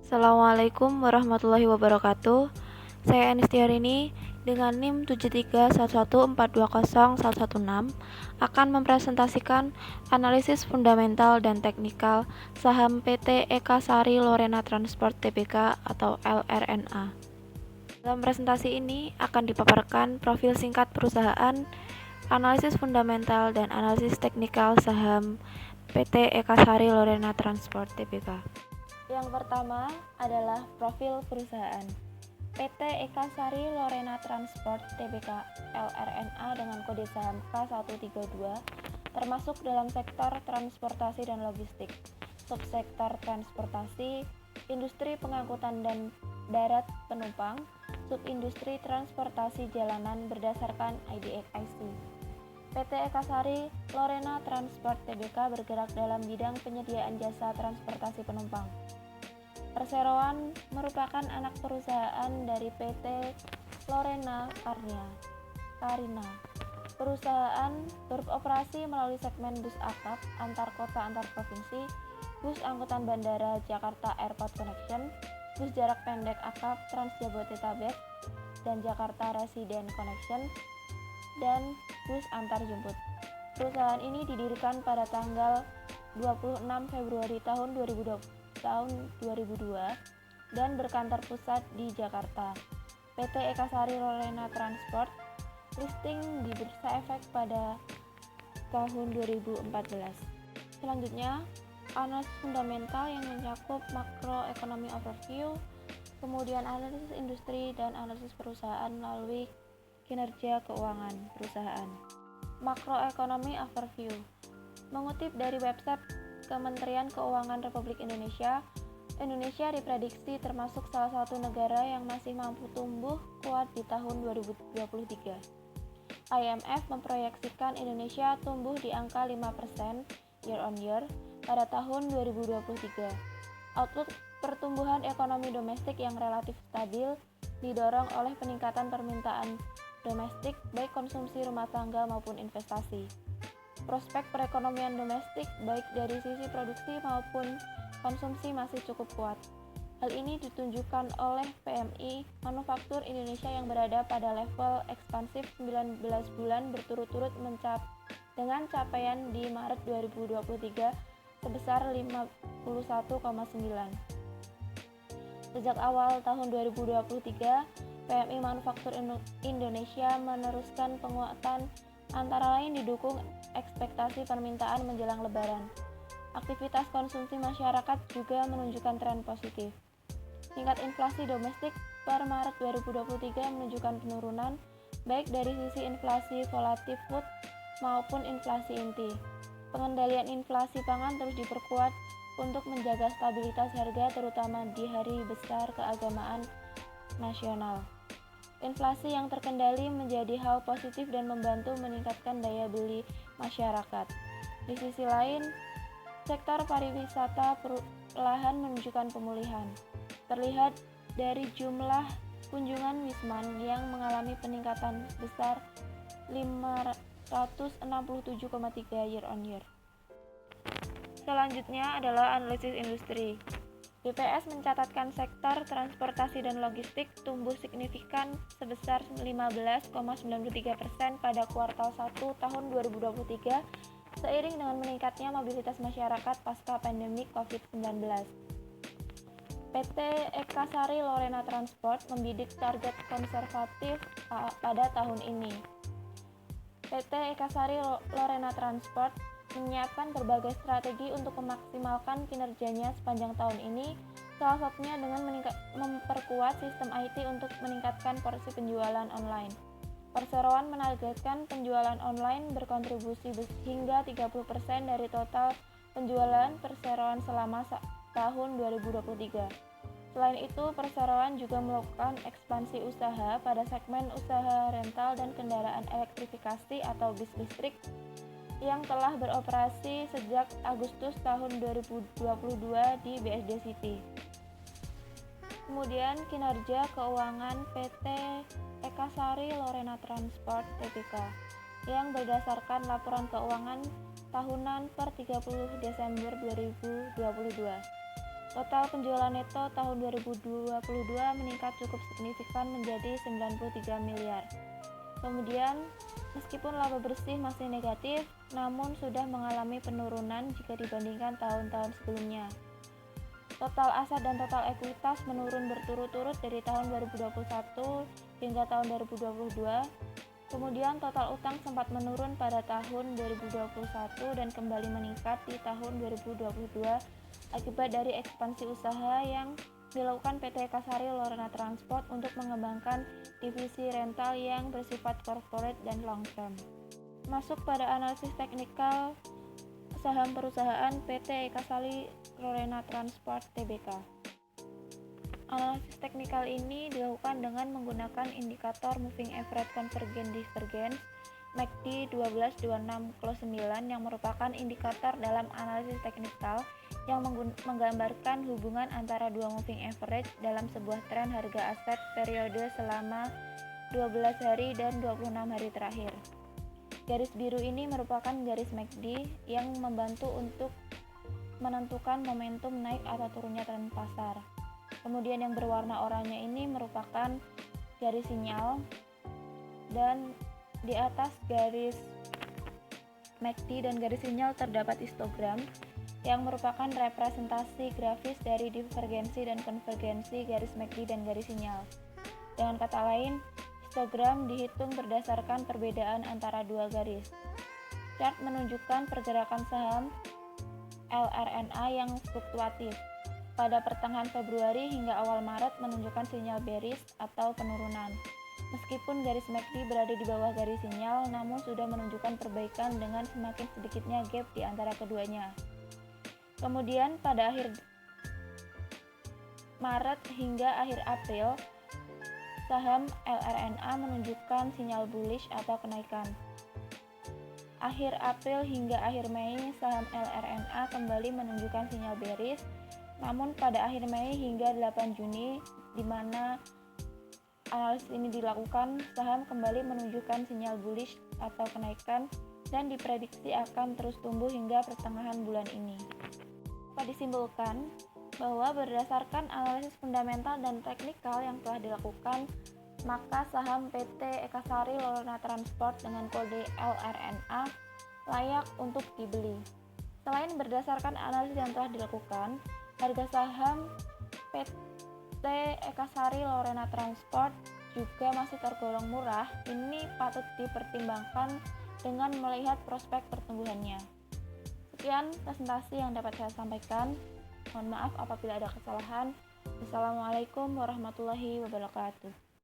Assalamualaikum warahmatullahi wabarakatuh. Saya Anistiarini dengan NIM 7311420116 akan mempresentasikan analisis fundamental dan teknikal saham PT Eka Sari Lorena Transport Tbk atau LRNA. Dalam presentasi ini akan dipaparkan profil singkat perusahaan, analisis fundamental dan analisis teknikal saham PT Eka Sari Lorena Transport Tbk. Yang pertama adalah profil perusahaan. PT Eka Sari Lorena Transport Tbk LRNA dengan kode saham K132 termasuk dalam sektor transportasi dan logistik, subsektor transportasi, industri pengangkutan dan darat penumpang, subindustri transportasi jalanan berdasarkan IDX-IC. PT Eka Sari Lorena Transport Tbk bergerak dalam bidang penyediaan jasa transportasi penumpang. Perseroan merupakan anak perusahaan dari PT Lorena Karina. Perusahaan beroperasi melalui segmen bus akap antar kota antar provinsi, bus angkutan bandara Jakarta Airport Connection, bus jarak pendek akap Trans Jabodetabek dan Jakarta Resident Connection, dan bus antar jemput. Perusahaan ini didirikan pada tanggal 26 Februari tahun 2002 dan berkantor pusat di Jakarta. PT Eka Sari Lorena Transport listing di Bursa Efek pada tahun 2014. Selanjutnya, analisis fundamental yang mencakup makroekonomi overview, kemudian analisis industri dan analisis perusahaan melalui kinerja keuangan perusahaan. Makroekonomi overview mengutip dari website Kementerian Keuangan Republik Indonesia, Indonesia diprediksi termasuk salah satu negara yang masih mampu tumbuh kuat di tahun 2023. IMF memproyeksikan Indonesia tumbuh di angka 5% year on year pada tahun 2023. Outlook pertumbuhan ekonomi domestik yang relatif stabil didorong oleh peningkatan permintaan domestik baik konsumsi rumah tangga maupun investasi. Prospek perekonomian domestik baik dari sisi produksi maupun konsumsi masih cukup kuat. Hal ini ditunjukkan oleh PMI manufaktur Indonesia yang berada pada level ekspansif 19 bulan berturut-turut dengan capaian di Maret 2023 sebesar 51,9. Sejak awal tahun 2023, PMI Manufaktur Indonesia meneruskan penguatan antara lain didukung ekspektasi permintaan menjelang Lebaran. Aktivitas konsumsi masyarakat juga menunjukkan tren positif. Tingkat inflasi domestik per Maret 2023 menunjukkan penurunan baik dari sisi inflasi volatif food maupun inflasi inti. Pengendalian inflasi pangan terus diperkuat untuk menjaga stabilitas harga terutama di hari besar keagamaan nasional. Inflasi yang terkendali menjadi hal positif dan membantu meningkatkan daya beli masyarakat. Di sisi lain, sektor pariwisata perlahan menunjukkan pemulihan. Terlihat dari jumlah kunjungan Wisman yang mengalami peningkatan besar 567,3 year on year. Selanjutnya adalah analisis industri. BPS mencatatkan sektor transportasi dan logistik tumbuh signifikan sebesar 15,93% pada kuartal 1 tahun 2023 seiring dengan meningkatnya mobilitas masyarakat pasca pandemi COVID-19. PT Eka Sari Lorena Transport membidik target konservatif pada tahun ini. PT Eka Sari Lorena Transport menyiapkan berbagai strategi untuk memaksimalkan kinerjanya sepanjang tahun ini, salah satunya dengan memperkuat sistem IT untuk meningkatkan porsi penjualan online. Perseroan menargetkan penjualan online berkontribusi hingga 30% dari total penjualan perseroan selama tahun 2023. Selain itu, perseroan juga melakukan ekspansi usaha pada segmen usaha rental dan kendaraan elektrifikasi atau bis listrik yang telah beroperasi sejak Agustus tahun 2022 di BSD City. Kemudian kinerja keuangan PT Eka Sari Lorena Transport Tbk yang berdasarkan laporan keuangan tahunan per 30 Desember 2022. Total penjualan neto tahun 2022 meningkat cukup signifikan menjadi 93 miliar. Kemudian, meskipun laba bersih masih negatif, namun sudah mengalami penurunan jika dibandingkan tahun-tahun sebelumnya. Total aset dan total ekuitas menurun berturut-turut dari tahun 2021 hingga tahun 2022. Kemudian total utang sempat menurun pada tahun 2021 dan kembali meningkat di tahun 2022 akibat dari ekspansi usaha yang dilakukan PT Ekasari Lorena Transport untuk mengembangkan divisi rental yang bersifat corporate dan long term. Masuk pada analisis teknikal saham perusahaan PT Ekasari Lorena Transport Tbk. Analisis teknikal ini dilakukan dengan menggunakan indikator Moving Average Convergence Divergence MACD 1226/9 yang merupakan indikator dalam analisis teknikal yang menggambarkan hubungan antara dua moving average dalam sebuah tren harga aset periode selama 12 hari dan 26 hari terakhir. Garis biru ini merupakan garis MACD yang membantu untuk menentukan momentum naik atau turunnya tren pasar. Kemudian yang berwarna oranye ini merupakan garis sinyal, dan di atas garis MACD dan garis sinyal terdapat histogram yang merupakan representasi grafis dari divergensi dan konvergensi garis MACD dan garis sinyal. Dengan kata lain, histogram dihitung berdasarkan perbedaan antara dua garis. Chart menunjukkan pergerakan saham LRNA yang fluktuatif. Pada pertengahan Februari hingga awal Maret menunjukkan sinyal bearish atau penurunan. Meskipun garis MACD berada di bawah garis sinyal, namun sudah menunjukkan perbaikan dengan semakin sedikitnya gap di antara keduanya. Kemudian pada akhir Maret hingga akhir April, saham LRNA menunjukkan sinyal bullish atau kenaikan. Akhir April hingga akhir Mei, saham LRNA kembali menunjukkan sinyal bearish, namun pada akhir Mei hingga 8 Juni, di mana analisis ini dilakukan, saham kembali menunjukkan sinyal bullish atau kenaikan dan diprediksi akan terus tumbuh hingga pertengahan bulan ini. Dapat disimpulkan bahwa berdasarkan analisis fundamental dan teknikal yang telah dilakukan, maka saham PT Ekasari Lorena Transport dengan kode LRNA layak untuk dibeli. Selain berdasarkan analisis yang telah dilakukan, harga saham PT Ekasari Lorena Transport juga masih tergolong murah. Ini patut dipertimbangkan dengan melihat prospek pertumbuhannya. Sekian presentasi yang dapat saya sampaikan. Mohon maaf apabila ada kesalahan. Wassalamualaikum warahmatullahi wabarakatuh.